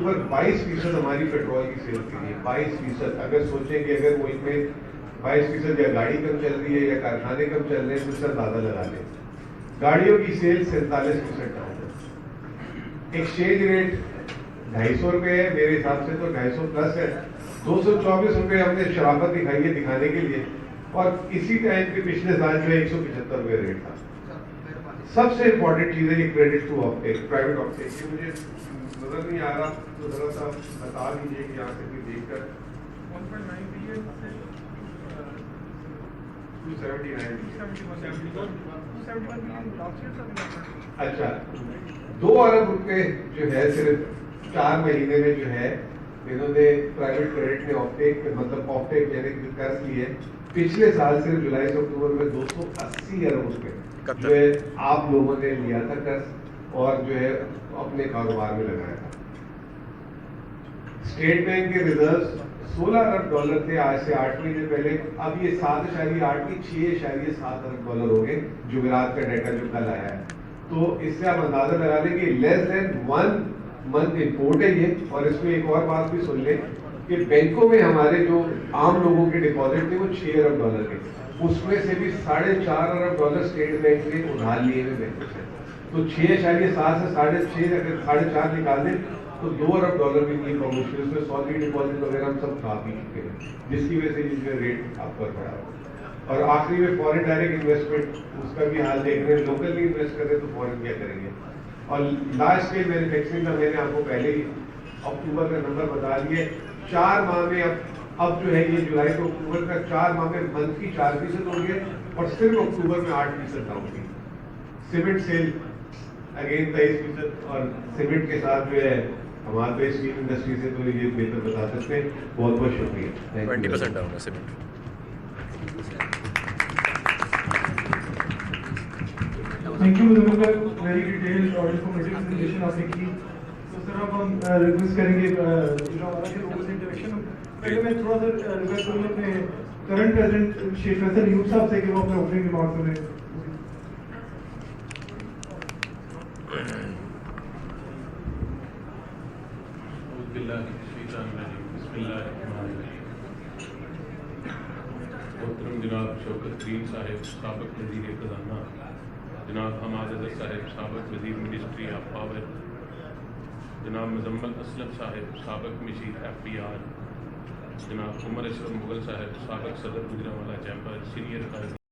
اکتوبر 22% ہماری پیٹرول کی سیل کے لیے 22%. اگر سوچیں کہ اگر وہ ان میں 22% یا گاڑی کم چل رہی ہے یا کارخانے کم چل رہے ہیں تو اس سے اندازہ لگا لیں. گاڑیوں کی سیل 47% ڈاؤن ہے. ایکسچینج ریٹ 250 روپے ہے, میرے حساب سے تو 250 پلس ہے. 224 روپے ہم نے شرافت دکھائی ہے دکھانے کے لیے, اور اسی ٹائم کے پچھلے سال جو ہے 175 روپے ریٹ تھا. سب سے امپورٹنٹ چیز ہے یہ credit to off take, private off take. یہ مجھے نظر نہیں آ رہا تو ذرا سا بتا دیجیے کہ یہاں سے بھی دیکھ کر 279. اچھا 2 ارب روپے جو ہے صرف 4 مہینے میں جو ہے انہوں نے پرائیویٹ کریڈٹ میں آف ٹیک مطلب آف ٹیک یعنی قرض لیے. پچھلے سال صرف جولائی سے اکتوبر میں 280 ارب روپے جو ہے آپ لوگوں نے لیا تھا قرض اور جو ہے اپنے کاروبار میں لگایا تھا. اسٹیٹ بینک کے ریزروز 16 ارب ڈالر تھے آج سے 8 مہینے پہلے. اب یہ 7.8 کی 6.7 ارب ڈالر ہو گئے جمعرات کا ڈیٹا جو کل آیا ہے. تو اس سے آپ اندازہ لگا لیں کہ لیس دین 1 منتھ امپورٹ ہے یہ. اور اس میں ایک اور بات بھی سن لیں کہ بینکوں میں ہمارے جو عام لوگوں کے ڈپازٹ تھے وہ 6 ارب ڈالر کے, اس میں سے بھی 4.5 ارب ڈالر اسٹیٹ بینک نے ادھار لیے ہوئے بینکوں سے. تو 6.7 سے 6.5 اگر 4.5 نکال دیں تو 2 ارب ڈالر بھی نہیں کم مشکل. اس میں سالری ڈپازٹ وغیرہ ہم سب کھا پی چکے ہیں, جس کی وجہ سے اس میں ریٹ آپ پر پڑا. اور آخری میں فورن ڈائریکٹ انویسٹمنٹ, اس کا بھی حال دیکھ رہے ہیں. لوکل نہیں انویسٹ کر رہے تو فورن کیا کریں گے. اور لارج اسکیل مینوفیکچرنگ کا میں نے آپ کو پہلے ہی اکتوبر کا نمبر بتا دیے. 4 ماہ میں اب جو ہے یہ جولائی سے اکتوبر کا 4 ماہ میں منتھلی 4% ہو گئے اور صرف اکتوبر میں 8% ڈاؤن ہوئی. سیمنٹ سیل اگین 23%, اور سیمنٹ کے ساتھ جو ہے ہمارے پہ اسٹیل انڈسٹری سے تو یہ بہتر بتا سکتے ہیں. بہت بہت شکریہ. 20% ڈاؤن ہے cement. Thank you Muzaffar, very detail اور انفارمیٹیو پریزنٹیشن آپ نے کی. تو سر اب ہم ریکویسٹ کریں گے ہمارا جو لوگوں سے انٹریکشن, پہلے میں تھوڑا سا ریکویسٹ کروں گا اپنے کرنٹ پریزیڈنٹ شیخ فیصل ایوب صاحب سے کہ وہ اپنے اوپننگ ریمارک کریں. محترم جناب شوکت کریم صاحب سابق وزیر خزانہ, جناب حماد اظہر صاحب سابق وزیر منسٹری آف پاور, جناب مزمل اسلم صاحب سابق مشیر FPR, جناب عمر اشرف مغل صاحب سابق صدر گجرانوالہ چیمبر, سینئر قائد